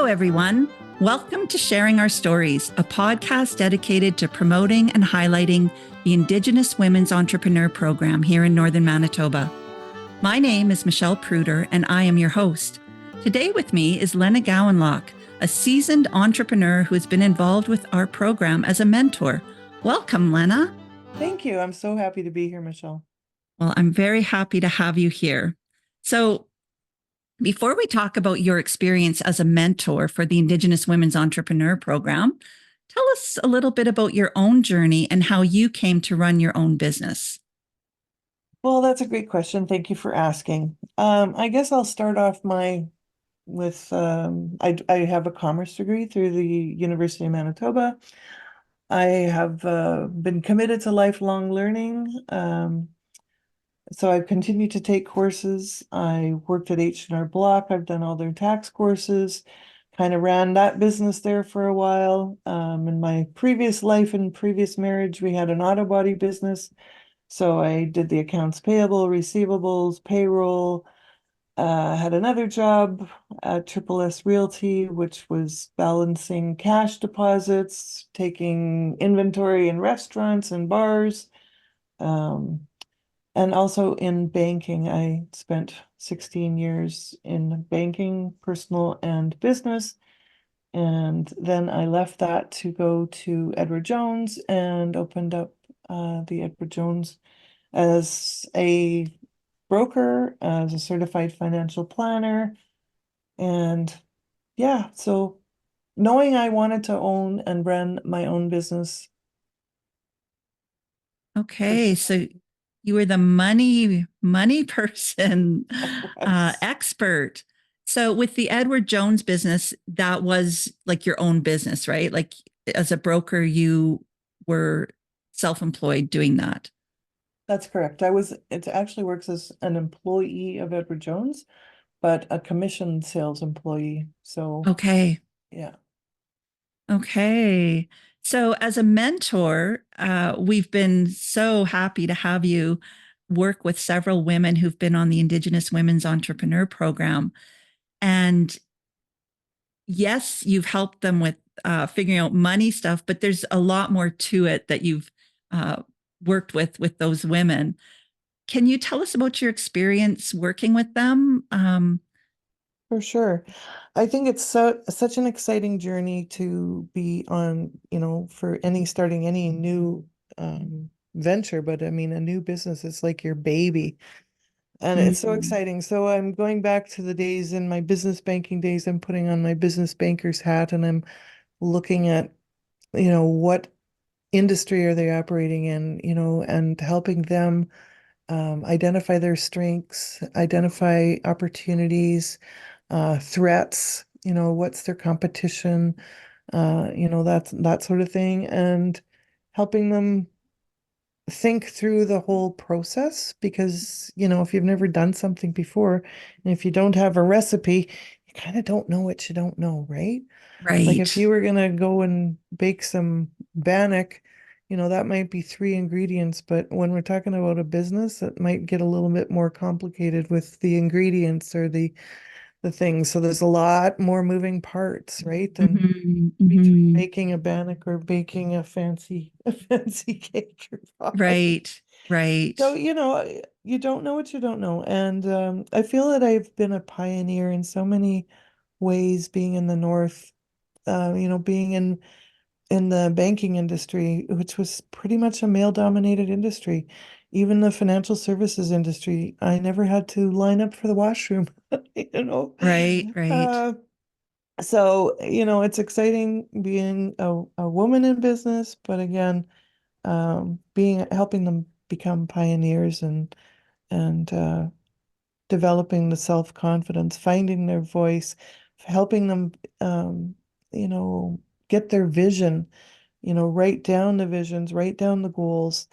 everyone. Welcome to Sharing Our Stories, a podcast dedicated to promoting and highlighting the Indigenous Women's Entrepreneur Program here in Northern Manitoba. My name is Michelle Pruder, and I am your host. Today with me is Lenna Gowenlock, a seasoned entrepreneur who has been involved with our program as a mentor. Welcome, Lenna. Thank you. I'm so happy to be here, Michelle. Well, I'm very happy to have you here. So, before we talk about your experience as a mentor for the Indigenous Women's Entrepreneur Program, tell us a little bit about your own journey and how you came to run your own business. Well, that's a great question. Thank you for asking. I guess I'll start off with I have a commerce degree through the University of Manitoba. I have been committed to lifelong learning. So I've continued to take courses. I worked at H&R Block. I've done all their tax courses, kind of ran that business there for a while. In my previous life and previous marriage, we had an auto body business. So I did the accounts payable, receivables, payroll. Had another job at Triple S Realty, which was balancing cash deposits, taking inventory in restaurants and bars. And also in banking, I spent 16 years in banking, personal and business. And then I left that to go to Edward Jones and opened up the Edward Jones as a broker, as a certified financial planner. And yeah, so knowing I wanted to own and run my own business. Okay, so you were the money person expert. So with the Edward Jones business, that was like your own business, right? Like as a broker, you were self-employed doing that. That's correct. It actually works as an employee of Edward Jones, but a commission sales employee. So Okay. yeah. Okay. So, as a mentor, we've been so happy to have you work with several women who've been on the Indigenous Women's Entrepreneur Program. And yes, you've helped them with figuring out money stuff, but there's a lot more to it that you've worked with those women. Can you tell us about your experience working with them? For sure. I think it's such an exciting journey to be on, for starting any new venture, but I mean, a new business, it's like your baby. And it's so Mm. exciting. So I'm going back to the days in my business banking days. I'm putting on my business banker's hat and I'm looking at, what industry are they operating in, and helping them identify their strengths, identify opportunities, threats, what's their competition, that sort of thing, and helping them think through the whole process because, if you've never done something before and if you don't have a recipe, you kind of don't know what you don't know, right? Like if Right. you were gonna go and bake some bannock, that might be three ingredients, but when we're talking about a business, it might get a little bit more complicated with the ingredients or the things. So there's a lot more moving parts, right? Than Mhm, between mhm. baking a bannock or baking a fancy a fancy cake or pie. Right. Right. So, you don't know what you don't know. And I feel that I've been a pioneer in so many ways, being in the North, being in the banking industry, which was pretty much a male-dominated industry. Even the financial services industry, I never had to line up for the washroom, you know. Right. Right. Uh, so, it's exciting being a woman in business, but again, being helping them become pioneers and developing the self-confidence, finding their voice, helping them, you know, get their vision, write down the visions, write down the goals,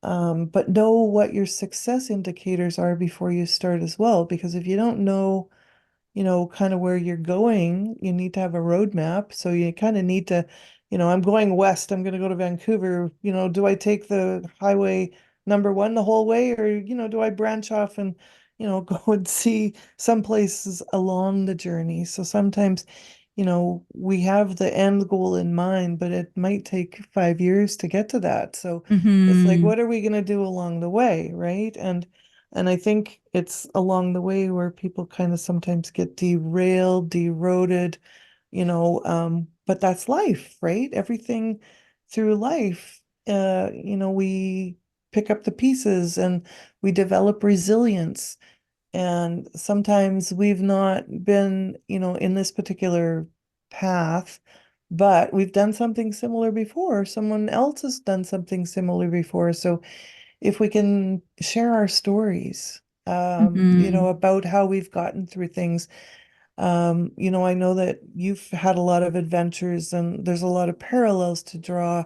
but know what your success indicators are before you start as well. Because if you don't know, kind of where you're going, you need to have a roadmap. So you kind of need to, I'm going west, I'm going to go to Vancouver. Do I take the highway number 1 the whole way, or, do I branch off and, go and see some places along the journey? So sometimes we have the end goal in mind, but it might take 5 years to get to that. So it's like, Mm-hmm. what are we going to do along the way, right? And I think it's along the way where people kind of sometimes get derailed, deroded, but that's life, right? Everything through life, we pick up the pieces and we develop resilience. And sometimes we've not been, in this particular path, but we've done something similar before. Someone else has done something similar before. So if we can share our stories, Mm-hmm. about how we've gotten through things, I know that you've had a lot of adventures and there's a lot of parallels to draw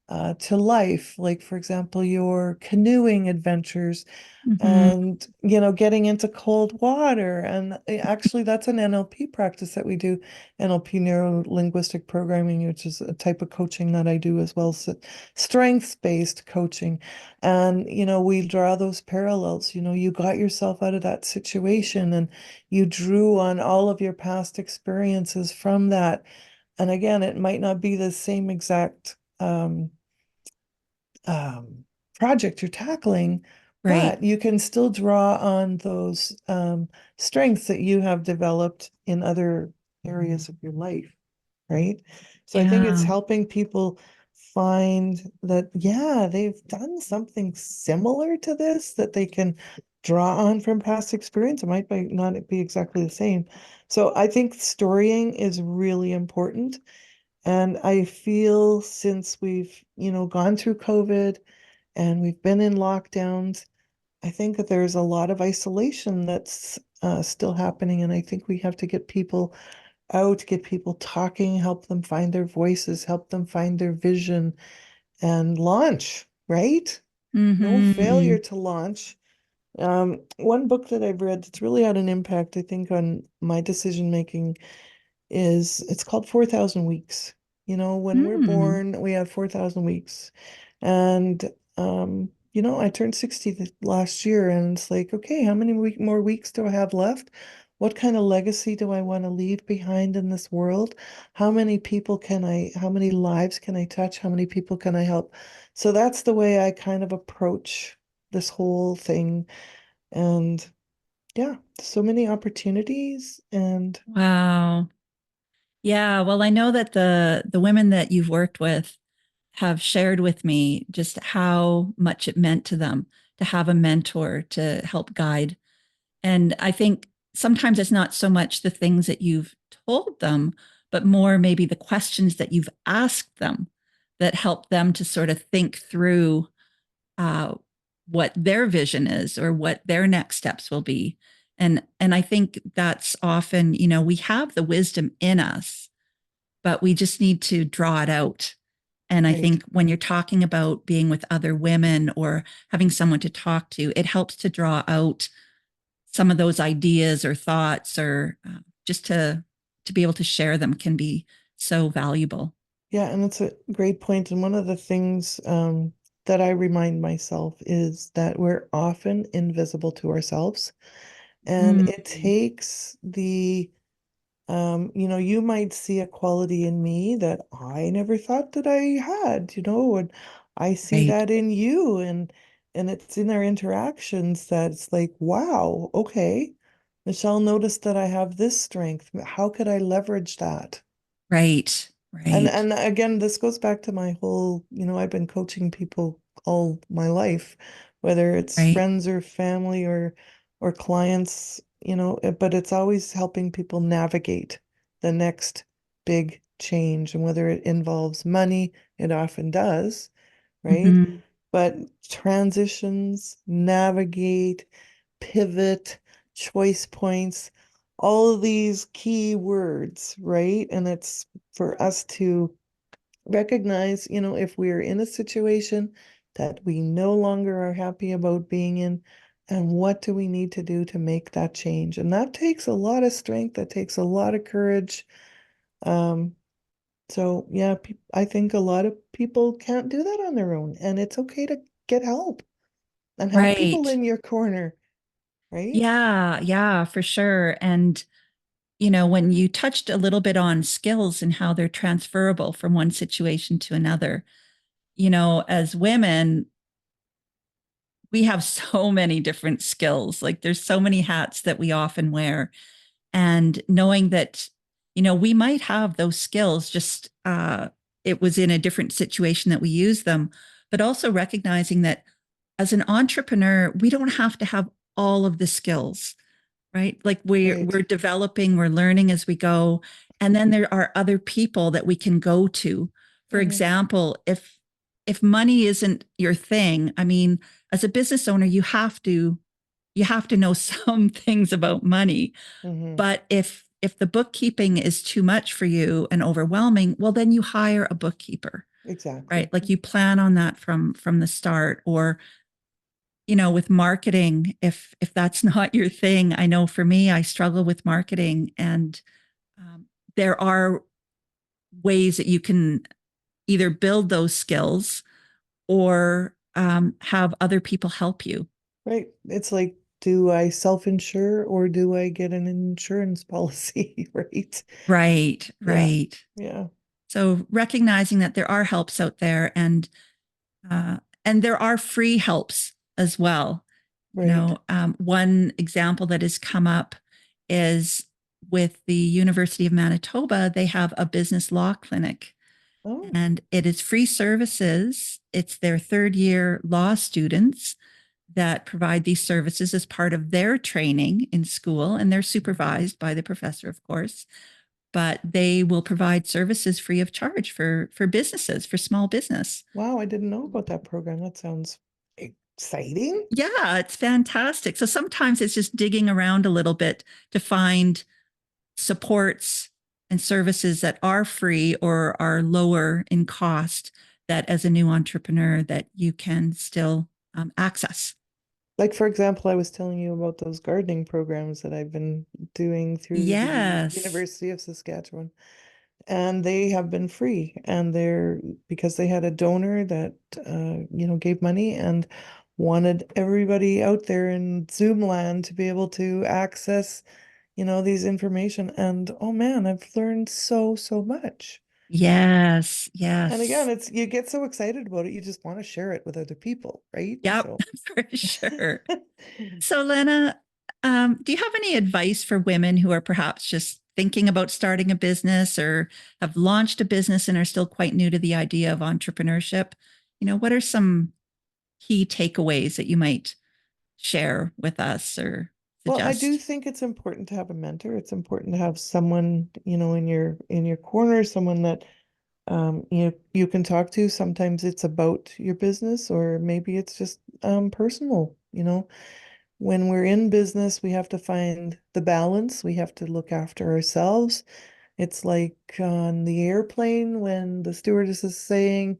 to life. Like, for example, your canoeing adventures Mm-hmm. and getting into cold water. And actually that's an NLP practice that we do, NLP, neuro linguistic programming, which is a type of coaching that I do as well, so strengths-based coaching. And we draw those parallels. You got yourself out of that situation and you drew on all of your past experiences from that. And again, it might not be the same exact um, project you're tackling, Right. but you can still draw on those strengths that you have developed in other areas of your life, right? So I think it's Yeah. helping people find that, yeah, they've done something similar to this that they can draw on from past experience. It might not be exactly the same. So I think storying is really important. And I feel since we've, gone through COVID and we've been in lockdowns, I think that there's a lot of isolation that's still happening. And I think we have to get people out, get people talking, help them find their voices, help them find their vision and launch, right? No failure Mm-hmm. to launch. One book that I've read that's really had an impact, I think, on my decision making is it's called 4,000 Weeks. When we're Mm. born, we have 4,000 weeks. And, I turned 60 last year and it's like, okay, how many more weeks do I have left? What kind of legacy do I want to leave behind in this world? How many lives can I touch? How many people can I help? So that's the way I kind of approach this whole thing. And yeah, so many opportunities and Wow. Yeah. Well, I know that the women that you've worked with have shared with me just how much it meant to them to have a mentor to help guide. And I think sometimes it's not so much the things that you've told them, but more maybe the questions that you've asked them that help them to sort of think through uh, what their vision is or what their next steps will be. And I think that's often, we have the wisdom in us, but we just need to draw it out. And I right. think when you're talking about being with other women or having someone to talk to, it helps to draw out some of those ideas or thoughts or just to be able to share them can be so valuable. Yeah, and it's a great point. And one of the things that I remind myself is that we're often invisible to ourselves. And Mm, it takes you might see a quality in me that I never thought that I had, and I see right, that in you. And it's in our interactions that it's like, wow, okay, Michelle noticed that I have this strength. How could I leverage that? right, And right, and again, this goes back to my whole, I've been coaching people all my life, whether it's right. friends or family or clients, but it's always helping people navigate the next big change. And whether it involves money, it often does, right? Hmm. But transitions, navigate, pivot, choice points, all of these key words, right? And it's for us to recognize, if we're in a situation that we no longer are happy about being in, and what do we need to do to make that change? And that takes a lot of strength, that takes a lot of courage. Um, so yeah, I think a lot of people can't do that on their own, and it's okay to get help and have people Right. in your corner, right? Yeah, yeah, for sure. And when you touched a little bit on skills and how they're transferable from one situation to another, as women, we have so many different skills. Like there's so many hats that we often wear. And knowing that, we might have those skills, just it was in a different situation that we use them, but also recognizing that as an entrepreneur, we don't have to have all of the skills, right? Like we're Right. developing, we're learning as we go. And then there are other people that we can go to. For Hmm. example, if money isn't your thing, I mean, as a business owner, you have to know some things about money. Hmm. But if the bookkeeping is too much for you and overwhelming, well, then you hire a bookkeeper, right? Exactly. Like you plan on that from the start. Or with marketing, if that's not your thing, I know for me, I struggle with marketing, and um, there are ways that you can either build those skills or have other people help you. Right. It's like, do I self-insure or do I get an insurance policy? Right. Right, Yeah. right. Yeah. So recognizing that there are helps out there, uh, and there are free helps as well. Right. One example that has come up is with the University of Manitoba. They have a business law clinic, Oh, and it is free services. It's their third year law students that provide these services as part of their training in school, and they're supervised by the professor, of course. But they will provide services free of charge for businesses, for small business. wow. I didn't know about that program. That sounds exciting. Yeah, it's fantastic. So sometimes it's just digging around a little bit to find supports and services that are free or are lower in cost, that as a new entrepreneur that you can still access. Like, for example, I was telling you about those gardening programs that I've been doing through the Yes. University of Saskatchewan. And they have been free. And they're because they had a donor that, gave money and wanted everybody out there in Zoom land to be able to access, these information. And oh man, I've learned so, so much. Yes. And again, Yes. it's you get so excited about it, you just want to share it with other people, right? Yep, So for sure. So, Lenna, do you have any advice for women who are perhaps just thinking about starting a business or have launched a business and are still quite new to the idea of entrepreneurship? What are some key takeaways that you might share with us or well, I do suggest? think it's important to have a mentor. It's important to have someone, in your corner, someone that you can talk to. Sometimes it's about your business, or maybe it's just personal. When we're in business, we have to find the balance. We have to look after ourselves. It's like on the airplane when the stewardess is saying,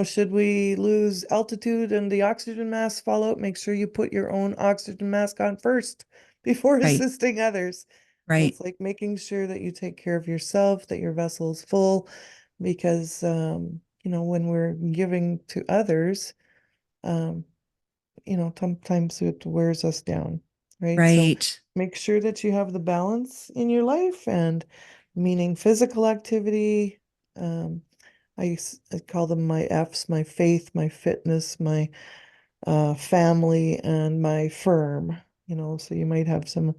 should we lose altitude and the oxygen masks fall out, make sure you put your own oxygen mask on first before Right, assisting others. So right, it's like making sure that you take care of yourself, that your vessel is full, because when we're giving to others, um, sometimes it wears us down, right? So right, make sure that you have the balance in your life, and meaning physical activity. Um, I call them my F's: my faith, my fitness, my family, and my firm. So you might have some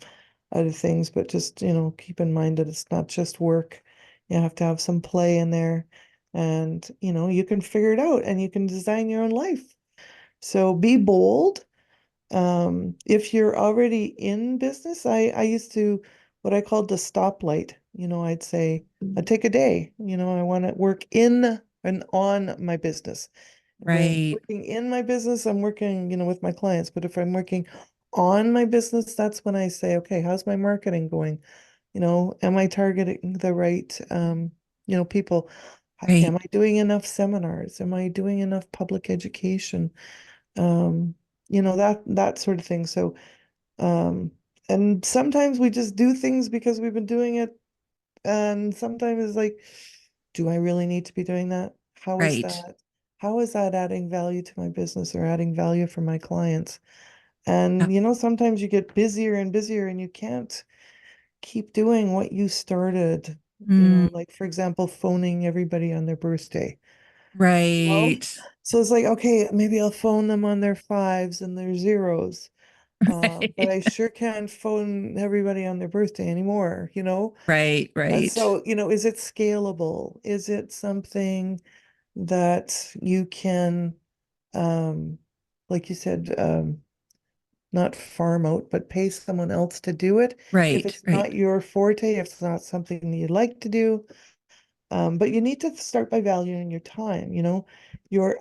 other things, but just, keep in mind that it's not just work. You have to have some play in there, and, you can figure it out and you can design your own life. So be bold. If you're already in business, I used to what I called the stoplight. I'd say I'd take a day. I want to work in and on my business. If I'm right, working in my business, I'm working, with my clients. But if I'm working on my business, that's when I say, okay, how's my marketing going? Am I targeting the right, people? Am right, I doing enough seminars? Am I doing enough public education? um that sort of thing. So um and sometimes we just do things because we've been doing it, and sometimes it's like, do I really need to be doing that? right. How is that adding value to my business or adding value for my clients? And Yep, sometimes you get busier and busier and you can't keep doing what you started. Mm, Like for example, phoning everybody on their birthday. Well, right. so it's like, okay, maybe I'll phone them on their fives and their zeros. But Right. I sure can't phone everybody on their birthday anymore. Right. Right. So, is it scalable? Is it something that you can, um, like you said, not farm out, but pay someone else to do it if Right. it's Right. not your forte, if it's not something you like to do? But you need to start by valuing your time. Your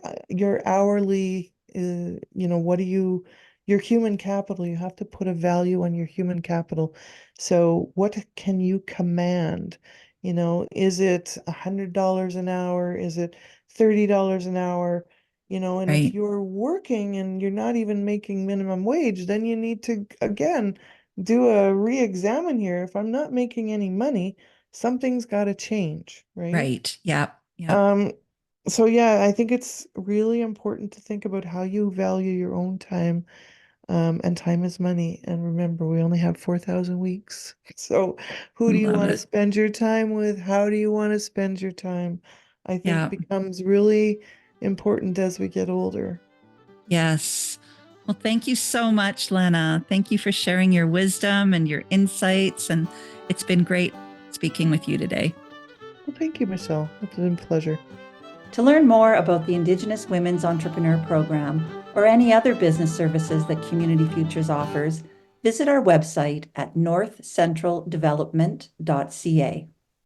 hourly, what do your human capital, you have to put a value on your human capital. So what can you command? Is it $100 an hour? Is it $30 an hour? And if Right. you're working and you're not even making minimum wage, then you need to, again, do a re-examine here. If I'm not making any money, something's got to change, right? Right. Yep. Yep. Um, so yeah, I think it's really important to think about how you value your own time. And time is money. And remember, we only have 4,000 weeks. So who do you Love want to it. spend your time with? How do you want to spend your time? I think Yeah. becomes really important as we get older. Yes. Well, thank you so much, Lenna. Thank you for sharing your wisdom and your insights. And it's been great speaking with you today. Well, thank you, Michelle. It's been a pleasure. To learn more about the Indigenous Women's Entrepreneur Program or any other business services that Community Futures offers, visit our website at northcentraldevelopment.ca.